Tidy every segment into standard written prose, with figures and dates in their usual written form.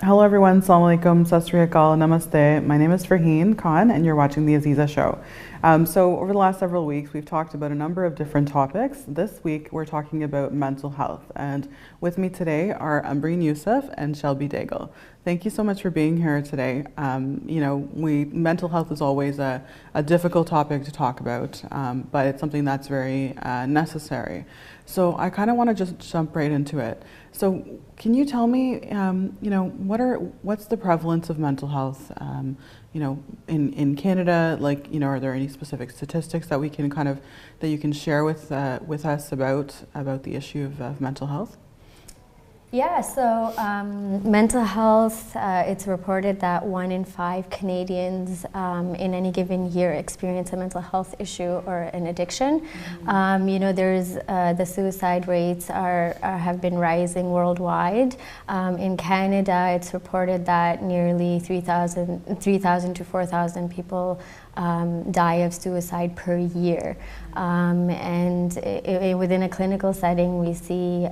Hello everyone, Assalamu alaikum, Sat Sri Akal, Namaste. My name is Farheen Khan and you're watching the Azeeza show. So over the last several weeks we've talked about a number of different topics. This week we're talking about mental health, and with me today are Ambreen, Youssef and Chelby, Daigle. Thank you so much for being here today. Mental health is always a difficult topic to talk about, but it's something that's very necessary. So I kind of want to just jump right into it. So can you tell me, what's the prevalence of mental health, in Canada? Like, are there any specific statistics that we can that you can share with us about the issue of mental health? Yeah, so mental health, it's reported that 1 in 5 Canadians in any given year experience a mental health issue or an addiction. There's the suicide rates have been rising worldwide. In Canada, it's reported that nearly 3,000 to 4,000 people die of suicide per year. Within a clinical setting, we see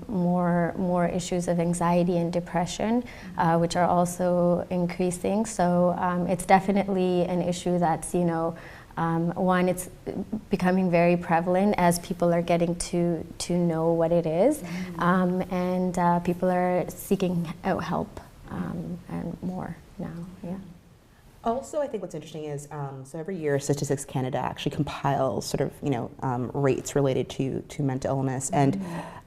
more issues of anxiety and depression, which are also increasing. So it's definitely an issue that's, it's becoming very prevalent as people are getting to know what it is, and people are seeking out help and more now. Yeah. Also, I think what's interesting is, so every year Statistics Canada actually compiles rates related to mental illness. And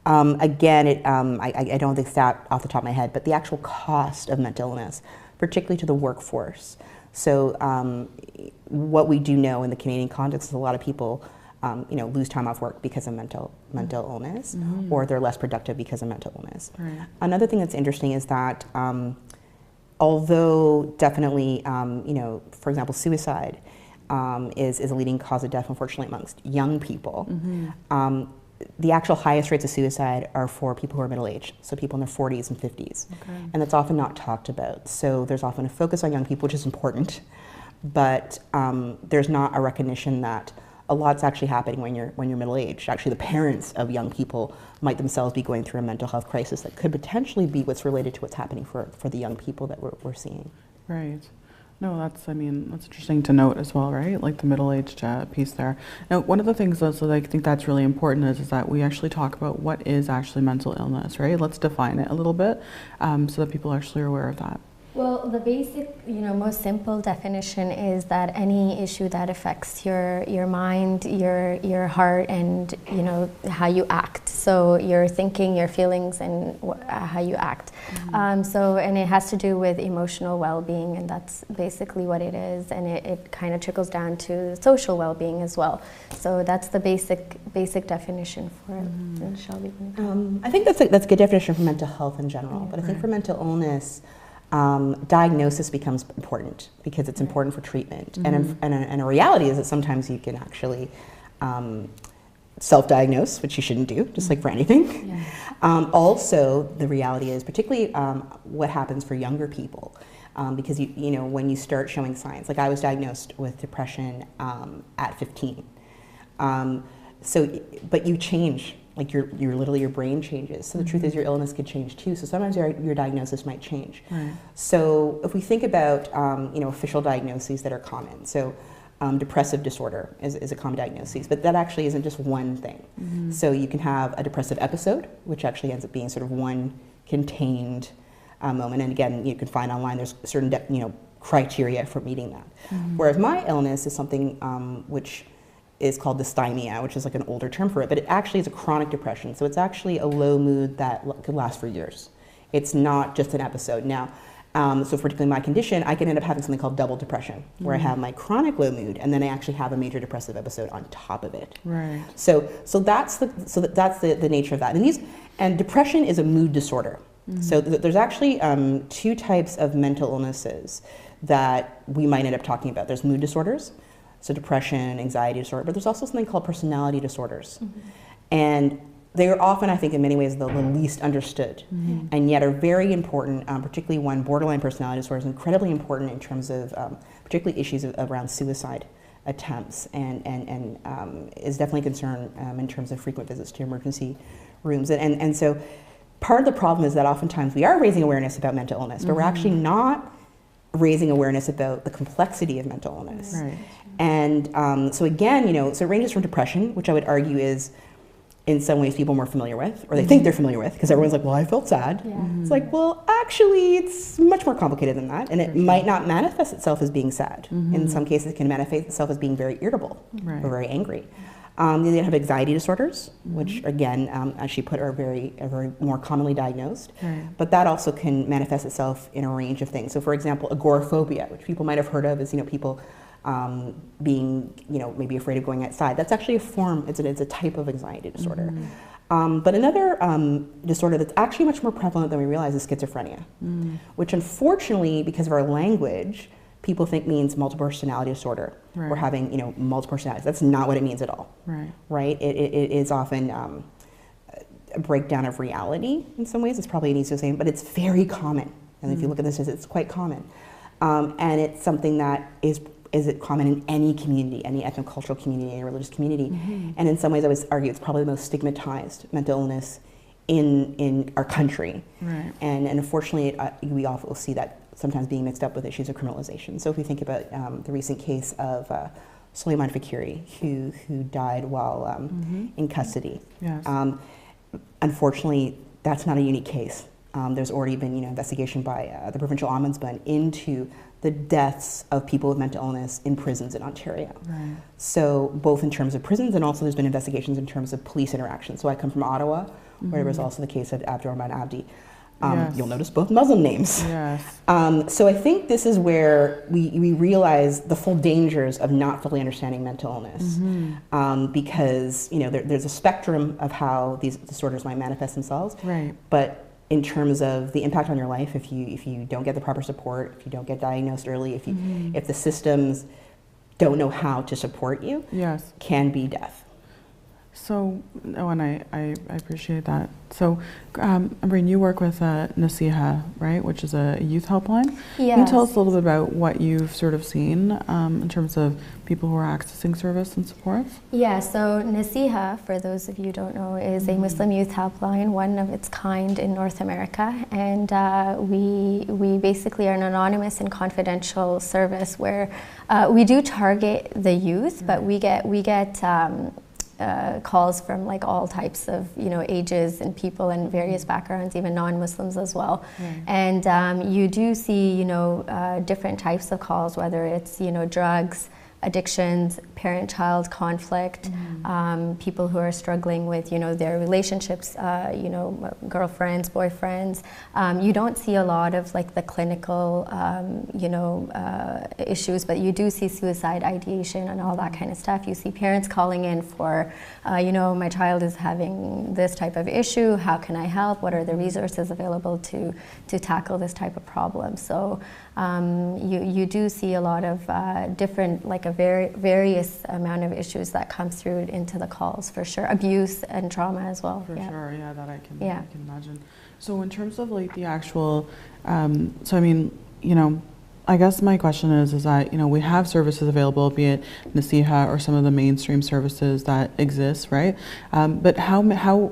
again, I don't think stat off the top of my head, but the actual cost of mental illness, particularly to the workforce. So what we do know in the Canadian context is a lot of people lose time off work because of mental illness, or they're less productive because of mental illness. Right. Another thing that's interesting is that although definitely, for example, suicide is a leading cause of death, unfortunately, amongst young people, the actual highest rates of suicide are for people who are middle-aged, so people in their 40s and 50s. Okay. And that's often not talked about. So there's often a focus on young people, which is important, but there's not a recognition that a lot's actually happening when you're middle-aged. Actually, the parents of young people might themselves be going through a mental health crisis that could potentially be what's related to what's happening for the young people that we're seeing. Right. No, that's interesting to note as well, right? Like the middle-aged piece there. Now, one of the things that I think that's really important is that we actually talk about what is actually mental illness, right? Let's define it a little bit so that people actually are aware of that. Well, the basic, most simple definition is that any issue that affects your mind, your heart, and how you act. So your thinking, your feelings, and how you act. And it has to do with emotional well-being, and that's basically what it is. And it kind of trickles down to social well-being as well. So that's the basic definition for it. Shelby? I think that's a good definition for mental health in general. But I think for mental illness, diagnosis becomes important because it's important for treatment. And a reality is that sometimes you can actually self-diagnose, which you shouldn't do, just like for anything. Yeah. Also, the reality is particularly what happens for younger people, because when you start showing signs, like I was diagnosed with depression at 15. But you change. Like your brain changes. So the truth is your illness could change too. So sometimes your diagnosis might change. Right. So if we think about official diagnoses that are common, so depressive disorder is a common diagnosis, but that actually isn't just one thing. So you can have a depressive episode, which actually ends up being sort of one contained moment. And again, you can find online there's certain criteria for meeting that. Whereas my illness is something which is called dysthymia, which is like an older term for it, but it actually is a chronic depression. So it's actually a low mood that could last for years. It's not just an episode. Now, so particularly my condition, I can end up having something called double depression, where I have my chronic low mood, and then I actually have a major depressive episode on top of it. Right. So that's the nature of that. And depression is a mood disorder. So there's actually 2 types of mental illnesses that we might end up talking about. There's mood disorders, so depression, anxiety disorder, but there's also something called personality disorders. And they are often, I think, in many ways, the least understood, and yet are very important, particularly one, borderline personality disorder is incredibly important in terms of particularly issues around suicide attempts, and is definitely a concern in terms of frequent visits to emergency rooms. And so part of the problem is that oftentimes we are raising awareness about mental illness, but we're actually not raising awareness about the complexity of mental illness. Right. And so again, so it ranges from depression, which I would argue is in some ways people are more familiar with, or they think they're familiar with, because everyone's like, well, I felt sad. Yeah. It's like, well, actually, it's much more complicated than that, and it might not manifest itself as being sad. In some cases, it can manifest itself as being very irritable or very angry. They have anxiety disorders, which again, as she put, are very more commonly diagnosed. Right. But that also can manifest itself in a range of things. So, for example, agoraphobia, which people might have heard of, is people being maybe afraid of going outside. That's actually a form. It's a type of anxiety disorder. But another disorder that's actually much more prevalent than we realize is schizophrenia, which unfortunately, because of our language, people think means multiple personality disorder or having multiple personalities. That's not what it means at all. Right? It is often a breakdown of reality in some ways. It's probably an easier saying, but it's very common. And if you look at this, it's quite common. And it's something that is it common in any community, any ethnocultural community, any religious community. And in some ways, I would argue it's probably the most stigmatized mental illness in our country. And unfortunately, we often will see that sometimes being mixed up with issues of criminalization. So if we think about the recent case of Suleiman Fakiri, who died while in custody. Yes. Unfortunately, that's not a unique case. There's already been investigation by the provincial ombudsman into the deaths of people with mental illness in prisons in Ontario. So both in terms of prisons, and also there's been investigations in terms of police interaction. So I come from Ottawa, where there was also the case of Abdurrahman Abdi. You'll notice both Muslim names. So I think this is where we realize the full dangers of not fully understanding mental illness, because there's a spectrum of how these disorders might manifest themselves. But in terms of the impact on your life, if you don't get the proper support, if you don't get diagnosed early, if the systems don't know how to support you, can be death. So, and I appreciate that. So, Ambreen, you work with Nasiha, right, which is a youth helpline. Can you tell us a little bit about what you've sort of seen in terms of people who are accessing service and supports? Yeah, so Nasiha, for those of you who don't know, is a Muslim youth helpline, one of its kind in North America. And we basically are an anonymous and confidential service where we do target the youth, but we get calls from like all types of ages and people and various backgrounds, even non-Muslims as well. And you do see different types of calls, whether it's drugs, addictions, parent-child conflict, people who are struggling with their relationships, girlfriends, boyfriends. You don't see a lot of like the clinical issues, but you do see suicide ideation and all that kind of stuff. You see parents calling in for my child is having this type of issue, how can I help, what are the resources available to tackle this type of problem. So you do see a lot of different, like a various amount of issues that comes through into the calls, for sure. Abuse and trauma as well. For sure, yeah, that I can imagine. So in terms of like the actual, so I mean, I guess my question is that, we have services available, be it Nasiha or some of the mainstream services that exist, right? But how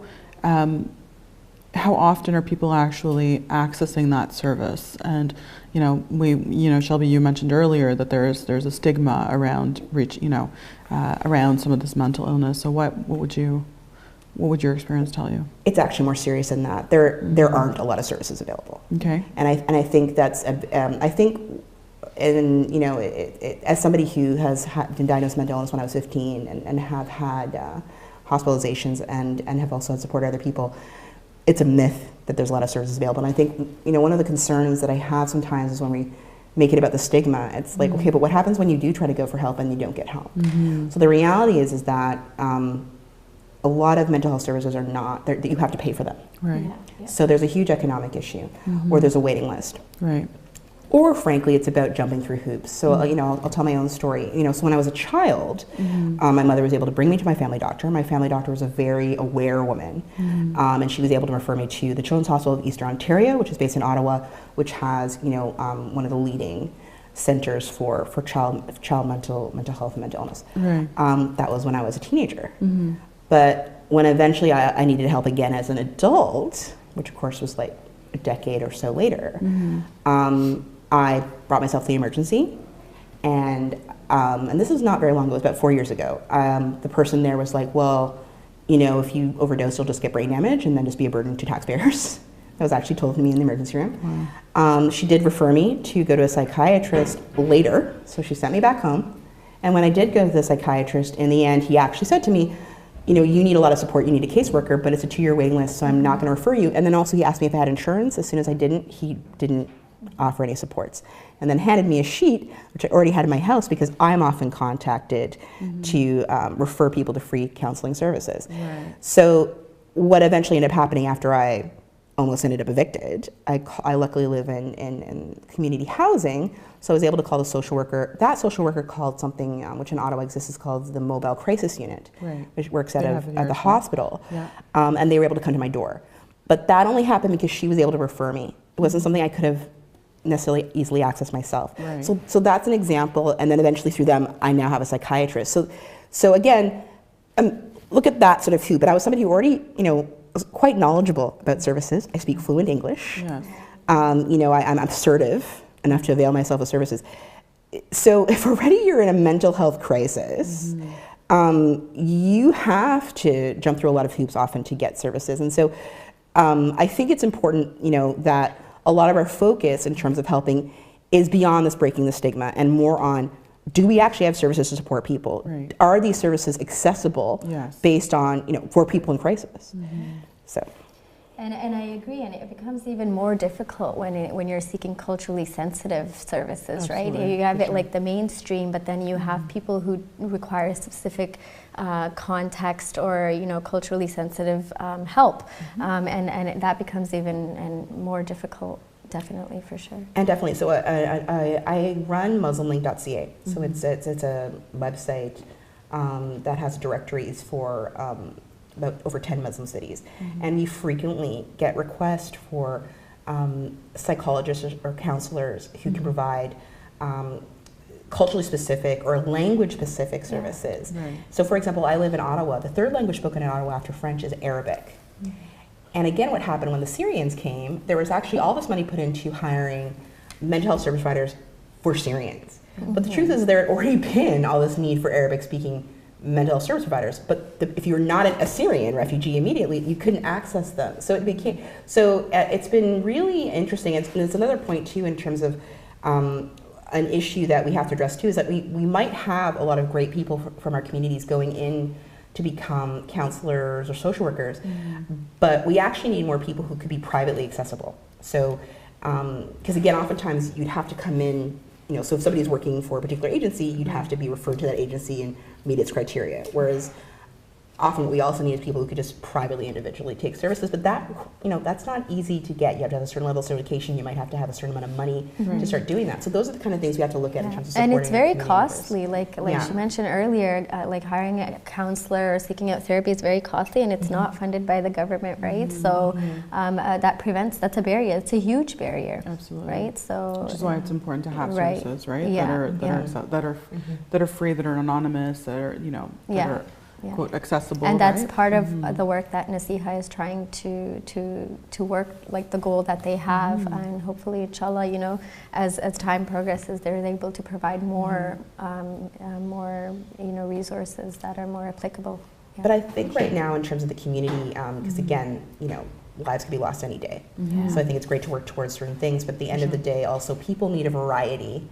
often are people actually accessing that service? And Chelby, you mentioned earlier that there's a stigma around around some of this mental illness. So what would your experience tell you? It's actually more serious than that. There aren't a lot of services available. Okay. And I think that's as somebody who has been diagnosed with mental illness when I was 15 and have had hospitalizations and have also had support other people, it's a myth that there's a lot of services available. And I think, one of the concerns that I have sometimes is when we make it about the stigma, it's like, okay, but what happens when you do try to go for help and you don't get help? So the reality is that a lot of mental health services are not, that you have to pay for them. Right. So there's a huge economic issue, or there's a waiting list. Right. Or frankly, it's about jumping through hoops. So, I'll tell my own story. So when I was a child, my mother was able to bring me to my family doctor. My family doctor was a very aware woman. And she was able to refer me to the Children's Hospital of Eastern Ontario, which is based in Ottawa, which has, one of the leading centers for child mental health and mental illness. Right. That was when I was a teenager. But when eventually I needed help again as an adult, which of course was like a decade or so later, I brought myself to the emergency, and this is not very long ago, it was about 4 years ago. The person there was like, well, you know, if you overdose, you'll just get brain damage and then just be a burden to taxpayers. That was actually told to me in the emergency room. Wow. She did refer me to go to a psychiatrist later, so she sent me back home. And when I did go to the psychiatrist, in the end, he actually said to me, you know, you need a lot of support, you need a caseworker, but it's a 2-year waiting list, so I'm not going to refer you. And then also he asked me if I had insurance. As soon as I didn't, he didn't offer any supports. And then handed me a sheet, which I already had in my house because I'm often contacted to refer people to free counseling services. Right. So what eventually ended up happening after I almost ended up evicted, I luckily live in community housing, so I was able to call the social worker. That social worker called something which in Ottawa exists is called the Mobile Crisis Unit, right, which works at the hospital. Yeah. And they were able to come to my door. But that only happened because she was able to refer me. It wasn't something I could have necessarily easily accessed myself. Right. So that's an example, and then eventually through them, I now have a psychiatrist. So again, look at that sort of too, but I was somebody who already, you know, was quite knowledgeable about services. I speak fluent English. Yes. You know, I'm assertive enough to avail myself of services. So if already you're in a mental health crisis, you have to jump through a lot of hoops often to get services. And so I think it's important, you know, that a lot of our focus in terms of helping is beyond this breaking the stigma and more on, do we actually have services to support people? Right. Are these services accessible based on, you know, for people in crisis? So. And I agree, and it becomes even more difficult when you're seeking culturally sensitive services, right? You have it like the mainstream, but then you have people who require specific context or, you know, culturally sensitive help, and that becomes even more difficult. Definitely, for sure. And definitely, so I run muslimlink.ca, so it's a website that has directories for about over 10 Muslim cities, and we frequently get requests for psychologists or counselors who can provide culturally specific or language specific services. Right. So for example, I live in Ottawa. The third language spoken in Ottawa after French is Arabic. And again, what happened when the Syrians came, there was actually all this money put into hiring mental health service providers for Syrians. But the truth is there had already been all this need for Arabic speaking mental health service providers. But if you were not a Syrian refugee immediately, you couldn't access them. So it's been really interesting. And it's another point too in terms of an issue that we have to address too, is that we might have a lot of great people from our communities going in to become counselors or social workers, but we actually need more people who could be privately accessible. So, because again, oftentimes you'd have to come in, you know, so if somebody's working for a particular agency, you'd have to be referred to that agency and meet its criteria. Whereas often what we also need is people who could just privately, individually take services, but that, you know, that's not easy to get. You have to have a certain level of certification, you might have to have a certain amount of money to start doing that. So those are the kind of things we have to look at in terms of supporting. And it's very costly, like she mentioned earlier, like hiring a counselor or seeking out therapy is very costly, and it's not funded by the government, right? So that's a barrier, it's a huge barrier. Absolutely. Right? So which is why it's important to have services, right? That are free, that are anonymous, that are, you know, that are quote accessible, and that's part of the work that Naseeha is trying to work, like the goal that they have, and hopefully, inshallah, you know, as time progresses, they're able to provide more you know, resources that are more applicable. But I think right now, in terms of the community, because again, you know, lives can be lost any day. So I think it's great to work towards certain things, but at the end of the day, also people need a variety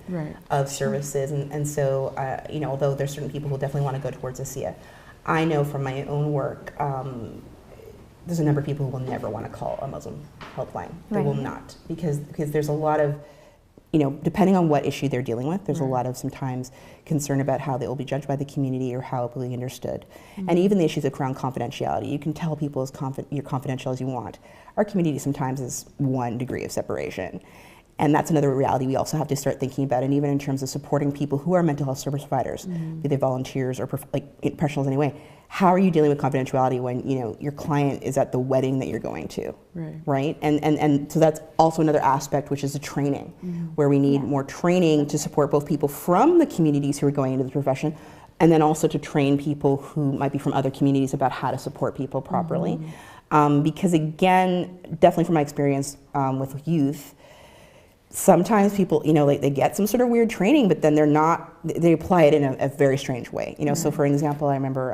of services, and so you know, although there's certain people who definitely want to go towards Azeeza, I know from my own work, there's a number of people who will never want to call a Muslim helpline. They will not, because there's a lot of, you know, depending on what issue they're dealing with, there's a lot of sometimes concern about how they will be judged by the community or how it will be understood. And even the issues around confidentiality. You can tell people as you're confidential as you want. Our community sometimes is 1 degree of separation. And that's another reality we also have to start thinking about, and even in terms of supporting people who are mental health service providers, be they volunteers or professionals anyway. How are you dealing with confidentiality when, you know, your client is at the wedding that you're going to, right? And so that's also another aspect, which is the training, where we need more training to support both people from the communities who are going into the profession, and then also to train people who might be from other communities about how to support people properly. Because again, definitely from my experience with youth, sometimes people, they get some sort of weird training, but then they apply it in a very strange way. So for example, I remember,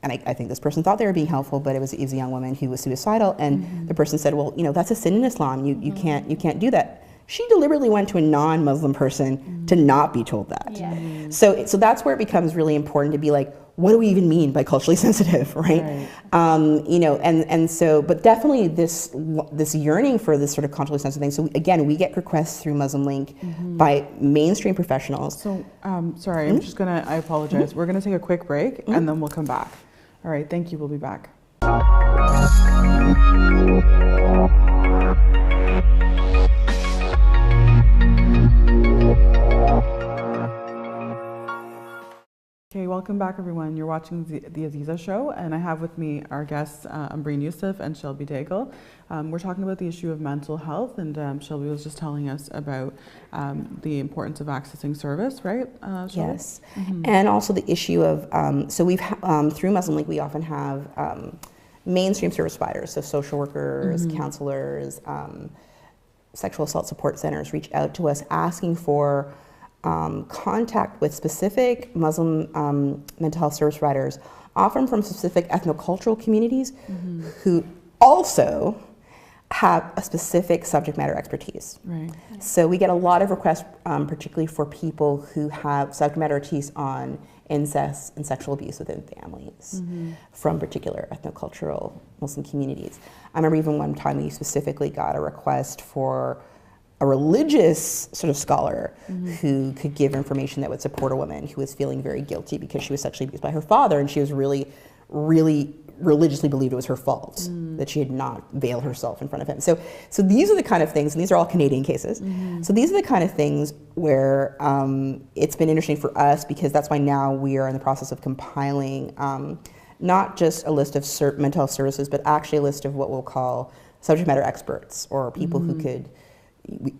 and I think this person thought they were being helpful, but it was a young woman who was suicidal, and the person said, well, that's a sin in Islam. You can't do that. She deliberately went to a non-Muslim person to not be told that. Yeah. So that's where it becomes really important to be like, what do we even mean by culturally sensitive, right? And so, but definitely this yearning for this sort of culturally sensitive thing. So again, we get requests through Muslim Link by mainstream professionals. So, sorry, I apologize. We're gonna take a quick break and then we'll come back. All right, thank you, we'll be back. Okay, welcome back everyone. You're watching the Azeeza show, and I have with me our guests, Ambreen, Youssef, and Chelby, Daigle. We're talking about the issue of mental health, and Chelby was just telling us about the importance of accessing service, right, Chelby? Yes, and also the issue of, so we've, through Muslim Link, we often have mainstream service providers, so social workers, counselors, sexual assault support centers reach out to us asking for contact with specific Muslim mental health service providers, often from specific ethnocultural communities who also have a specific subject matter expertise. Right. So we get a lot of requests, particularly for people who have subject matter expertise on incest and sexual abuse within families from particular ethnocultural Muslim communities. I remember even one time we specifically got a request for a religious sort of scholar who could give information that would support a woman who was feeling very guilty because she was sexually abused by her father, and she was really, really religiously believed it was her fault that she had not veiled herself in front of him. So these are the kind of things, and these are all Canadian cases. So these are the kind of things where it's been interesting for us, because that's why now we are in the process of compiling not just a list of mental health services, but actually a list of what we'll call subject matter experts, or people who could,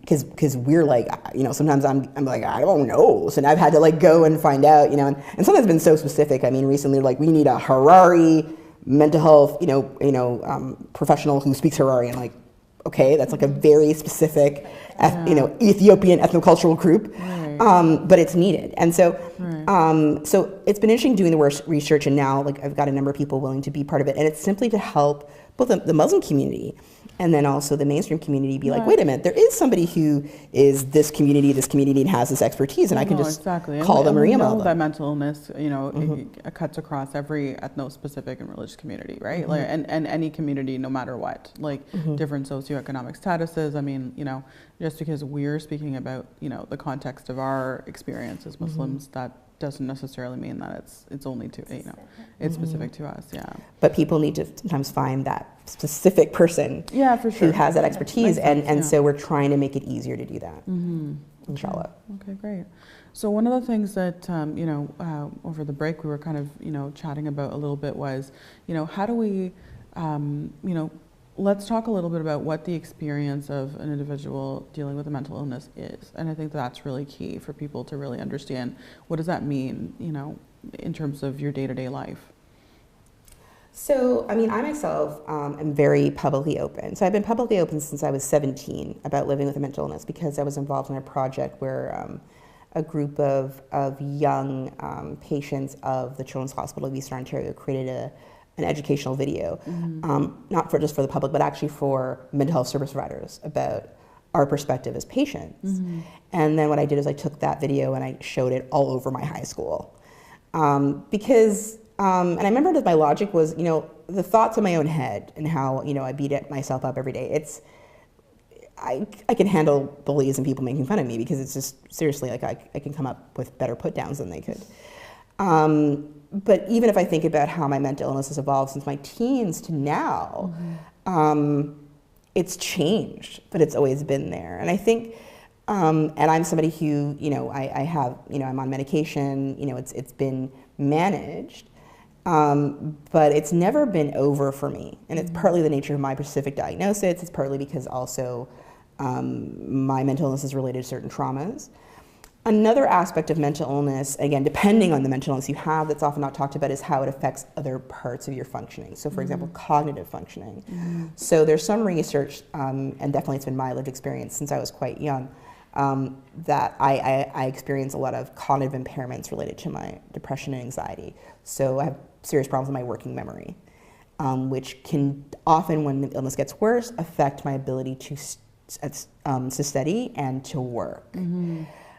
because we're like, sometimes I'm like, I don't know. So now I've had to like go and find out, and sometimes it's been so specific. I mean, recently, like, we need a Harari mental health, professional who speaks Harari, and like, okay, that's like a very specific, Ethiopian ethnocultural group, but it's needed. And so, so it's been interesting doing the research, and now like I've got a number of people willing to be part of it, and it's simply to help both the Muslim community and then also the mainstream community be like, wait a minute, there is somebody who is this community and has this expertise, and I can just call them or email them. That mental illness, it cuts across every ethno-specific and religious community, right? Like, and any community, no matter what, like different socioeconomic statuses. I mean, just because we're speaking about, the context of our experience as Muslims, that doesn't necessarily mean that it's only to, it's specific to us, But people need to sometimes find that specific person for sure. who has that expertise, and so we're trying to make it easier to do that, inshallah. Okay, great. So one of the things that, over the break we were kind of, chatting about a little bit was, how do we, let's talk a little bit about what the experience of an individual dealing with a mental illness is. And I think that's really key for people to really understand, what does that mean, in terms of your day-to-day life? So, I mean, I myself am very publicly open. So I've been publicly open since I was 17 about living with a mental illness, because I was involved in a project where a group of young patients of the Children's Hospital of Eastern Ontario created an educational video, not just for the public, but actually for mental health service providers about our perspective as patients. And then what I did is I took that video and I showed it all over my high school. Because, and I remember that my logic was, the thoughts in my own head and how, I beat myself up every day. I can handle bullies and people making fun of me, because it's just, seriously, like I can come up with better put downs than they could. But even if I think about how my mental illness has evolved since my teens to now, it's changed, but it's always been there. And I think, and I'm somebody who, I have, I'm on medication, it's been managed, but it's never been over for me. And it's partly the nature of my specific diagnosis. It's partly because also my mental illness is related to certain traumas. Another aspect of mental illness, again, depending on the mental illness you have, that's often not talked about, is how it affects other parts of your functioning. So, for example, cognitive functioning. So there's some research, and definitely it's been my lived experience since I was quite young, that I experience a lot of cognitive impairments related to my depression and anxiety. So I have serious problems with my working memory, which can often, when the illness gets worse, affect my ability to study and to work.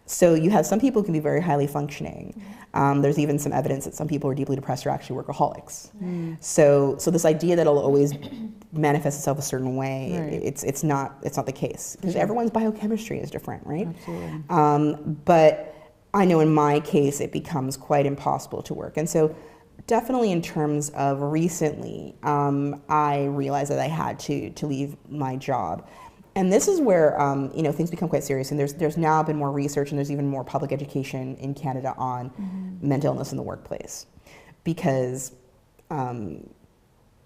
So you have some people who can be very highly functioning. There's even some evidence that some people who are deeply depressed are actually workaholics. So this idea that it'll always manifest itself a certain way, it's not the case. Because everyone's biochemistry is different, right? Absolutely. But I know in my case it becomes quite impossible to work. And so definitely in terms of recently, I realized that I had to leave my job. And this is where things become quite serious, and there's now been more research, and there's even more public education in Canada on mental illness in the workplace, because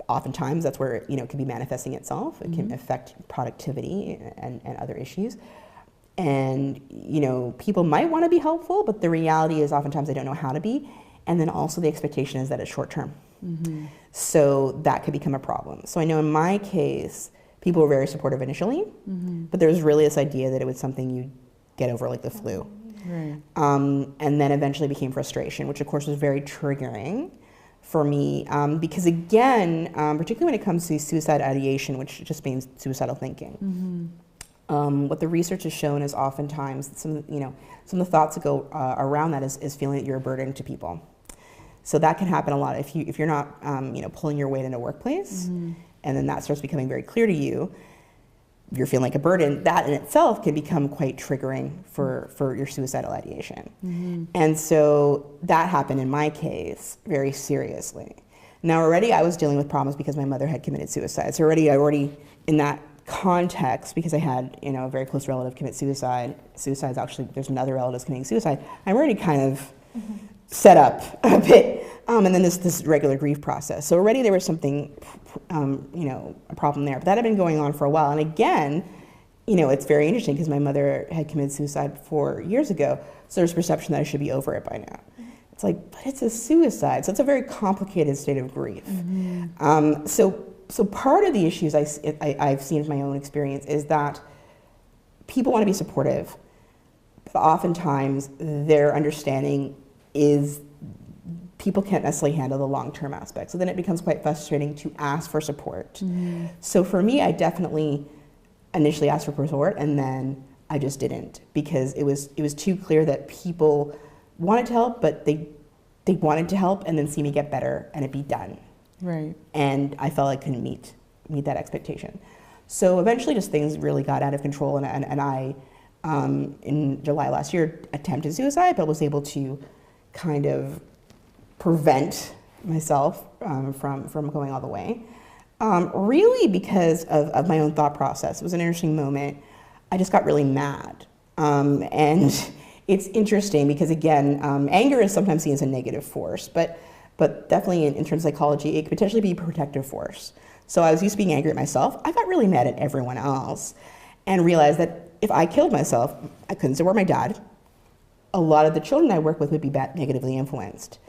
oftentimes that's where it can be manifesting itself. It can affect productivity and other issues, and people might want to be helpful, but the reality is oftentimes they don't know how to be, and then also the expectation is that it's short term, so that could become a problem. So I know in my case, people were very supportive initially, but there was really this idea that it was something you get over like the flu. Right. And then eventually became frustration, which of course was very triggering for me, because again, particularly when it comes to suicide ideation, which just means suicidal thinking, what the research has shown is oftentimes some of the thoughts that go around that is feeling that you're a burden to people. So that can happen a lot if you're not pulling your weight in a workplace. And then that starts becoming very clear to you, you're feeling like a burden, that in itself can become quite triggering for your suicidal ideation. And so that happened in my case very seriously. Now already I was dealing with problems because my mother had committed suicide. So already in that context, because I had a very close relative commit suicide, suicide's actually, there's another relative committing suicide, I'm already kind of set up a bit. And then this regular grief process. So already there was something, a problem there. But that had been going on for a while. And again, it's very interesting because my mother had committed suicide 4 years ago. So there's perception that I should be over it by now. It's like, but it's a suicide. So it's a very complicated state of grief. So part of the issues I've seen in my own experience is that people want to be supportive, but oftentimes their understanding is people can't necessarily handle the long-term aspects. So then it becomes quite frustrating to ask for support. So for me, I definitely initially asked for support, and then I just didn't, because it was too clear that people wanted to help, but they wanted to help and then see me get better and it be done. Right. And I felt I couldn't meet that expectation. So eventually just things really got out of control, and I, in July last year, attempted suicide, but was able to kind of prevent myself from going all the way. Really because of my own thought process. It was an interesting moment. I just got really mad. And it's interesting because, again, anger is sometimes seen as a negative force, but definitely in terms of psychology, it could potentially be a protective force. So I was used to being angry at myself. I got really mad at everyone else and realized that if I killed myself, I couldn't support my dad. A lot of the children I work with would be negatively influenced.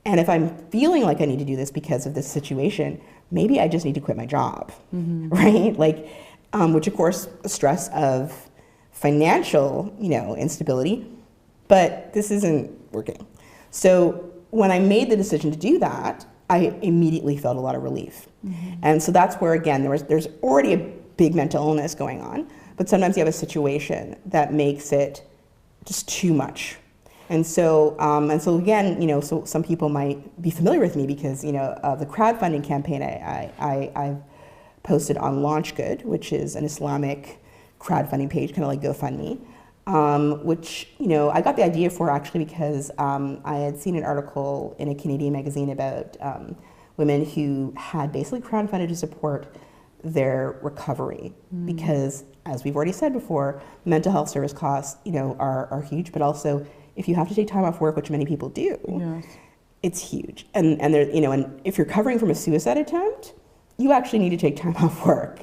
And if I'm feeling like I need to do this because of this situation, maybe I just need to quit my job, right? Which of course, stress of financial, instability, but this isn't working. So when I made the decision to do that, I immediately felt a lot of relief. And so that's where, again, there's already a big mental illness going on, but sometimes you have a situation that makes it just too much. And so again, so some people might be familiar with me because, of the crowdfunding campaign I've posted on LaunchGood, which is an Islamic crowdfunding page, kind of like GoFundMe, which, I got the idea for actually because I had seen an article in a Canadian magazine about women who had basically crowdfunded to support their recovery because, as we've already said before, mental health service costs, are huge, but also if you have to take time off work, which many people do, it's huge. And there, and if you're recovering from a suicide attempt, you actually need to take time off work.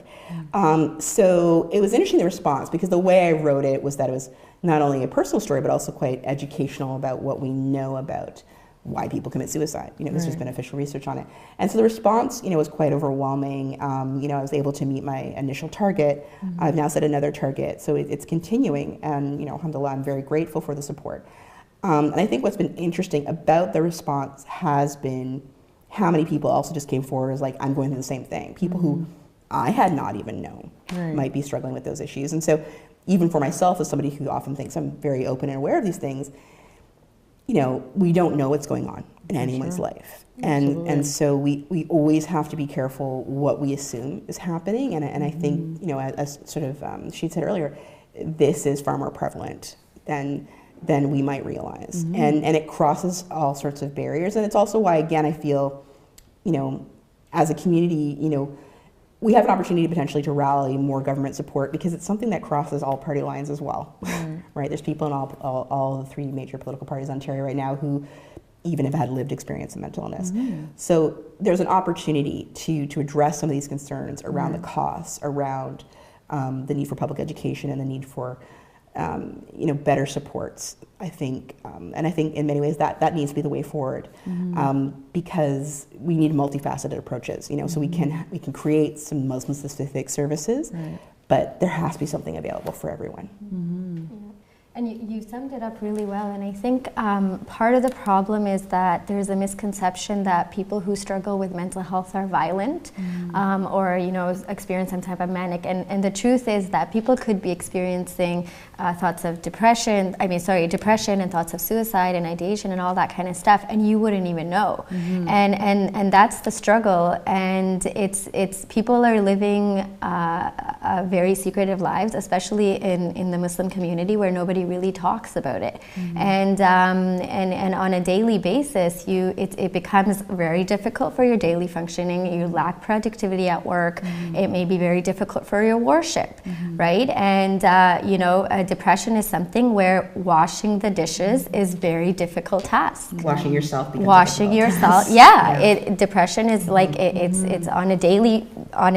So it was interesting, the response, because the way I wrote it was that it was not only a personal story, but also quite educational about what we know about why people commit suicide. You know, this was beneficial research on it. And so the response, you know, was quite overwhelming. You know, I was able to meet my initial target. I've now set another target, so it's continuing. And, you know, alhamdulillah, I'm very grateful for the support. And I think what's been interesting about the response has been how many people also just came forward as like, I'm going through the same thing. People who I had not even known might be struggling with those issues. And so even for myself, as somebody who often thinks I'm very open and aware of these things, you know, we don't know what's going on in anyone's life. And so we always have to be careful what we assume is happening. And I think, you know, as sort of she said earlier, this is far more prevalent than we might realize. And it crosses all sorts of barriers. And it's also why, again, I feel, you know, as a community, you know, we have an opportunity potentially to rally more government support, because it's something that crosses all party lines as well, right? There's people in all the three major political parties in Ontario right now who even have had lived experience of mental illness. So there's an opportunity to address some of these concerns around the costs, around the need for public education and the need for you know, better supports, I think, and I think in many ways that needs to be the way forward, because we need multifaceted approaches. You know, so we can create some Muslim-specific services, but there has to be something available for everyone. And you summed it up really well, and I think part of the problem is that there's a misconception that people who struggle with mental health are violent, or, you know, experience some type of manic, and the truth is that people could be experiencing thoughts of depression and thoughts of suicide and ideation and all that kind of stuff, and you wouldn't even know. And that's the struggle, and it's people are living very secretive lives, especially in the Muslim community, where nobody really talks about it. And on a daily basis, it becomes very difficult for your daily functioning. You lack productivity at work. It may be very difficult for your worship, right? And you know, depression is something where washing the dishes is very difficult task. Washing yourself becomes washing yourself, depression is like it's on a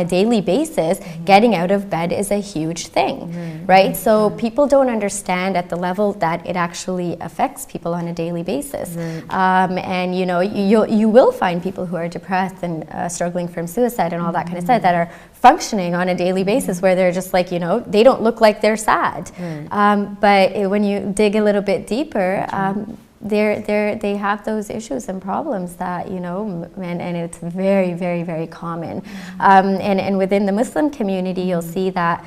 daily basis. Getting out of bed is a huge thing, right? So people don't understand at the level that it actually affects people on a daily basis. And you know, you will find people who are depressed and struggling from suicide and all that kind of stuff that are functioning on a daily basis, where they're just like, you know, they don't look like they're sad. But when you dig a little bit deeper, they have those issues and problems that, you know, and it's very, very, very common. And within the Muslim community, you'll see that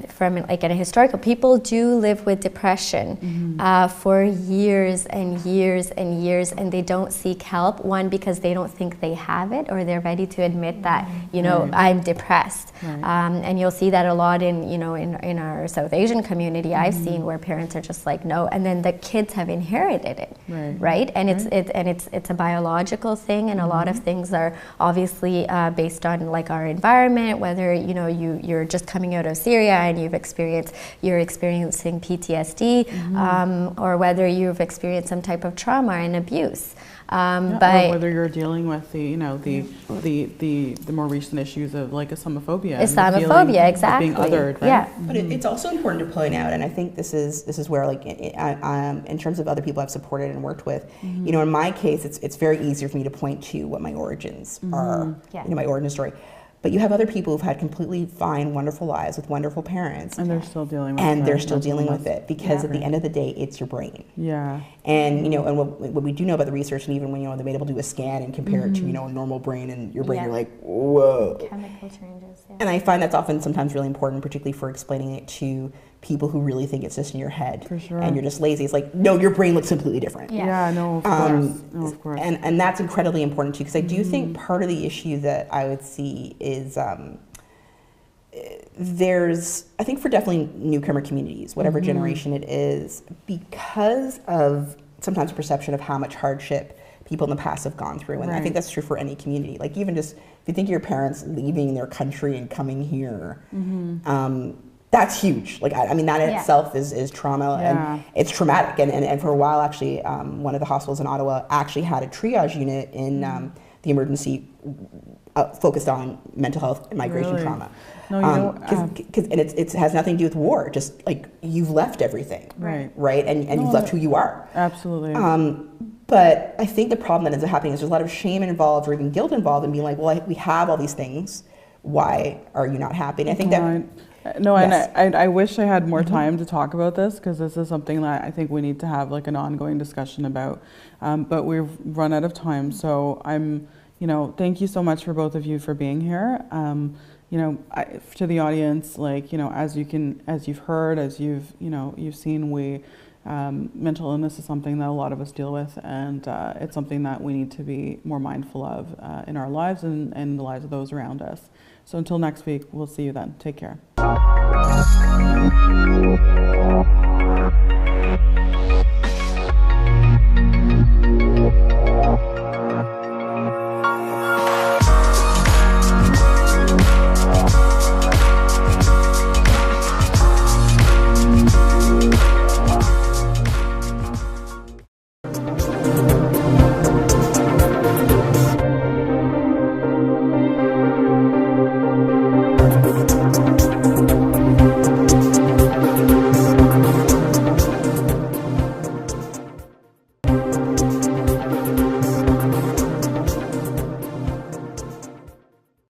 from like in a historical, people do live with depression for years and years and years, and they don't seek help. One, because they don't think they have it, or they're ready to admit that, you know, I'm depressed. And you'll see that a lot in, you know, in our South Asian community. I've seen where parents are just like, no, and then the kids have inherited it, right? And it's a biological thing, and a lot of things are obviously based on like our environment, whether, you know, you're just coming out of Syria and you're experiencing PTSD, or whether you've experienced some type of trauma and abuse. But or whether you're dealing with the more recent issues of like Islamophobia, exactly, being othered, right? But it's also important to point out, and I think this is where, like, in terms of other people I've supported and worked with, you know, in my case, it's very easier for me to point to what my origins are, you know, my origin story. But you have other people who've had completely fine, wonderful lives with wonderful parents. And they're still dealing with it. And they're still dealing with it, because at the end of the day, it's your brain. And, you know, and what we do know about the research, and even when, you know, they've been able to do a scan and compare it to, you know, a normal brain and your brain, you're like, whoa. Chemical changes, And I find that's often sometimes really important, particularly for explaining it to people who really think it's just in your head. For sure. And you're just lazy. It's like, no, your brain looks completely different. No, of course. And that's incredibly important too, because I do think part of the issue that I would see is there's, I think for definitely newcomer communities, whatever generation it is, because of sometimes perception of how much hardship people in the past have gone through. And I think that's true for any community. Like, even just, if you think of your parents leaving their country and coming here, that's huge. Like, I mean, that in itself is trauma, and it's traumatic. And for a while, actually, one of the hospitals in Ottawa actually had a triage unit in the emergency focused on mental health and migration trauma. No, you know, And it has nothing to do with war. Just like you've left everything, right, and you've left who you are. Absolutely. But I think the problem that ends up happening is there's a lot of shame involved or even guilt involved in being like, well, we have all these things. Why are you not happy? And I think that... No, yes. And I wish I had more time to talk about this, because this is something that I think we need to have like an ongoing discussion about. But we've run out of time. So thank you so much for both of you for being here. To the audience, as you've heard, as you've seen, mental illness is something that a lot of us deal with, and it's something that we need to be more mindful of in our lives and the lives of those around us. So until next week, we'll see you then. Take care.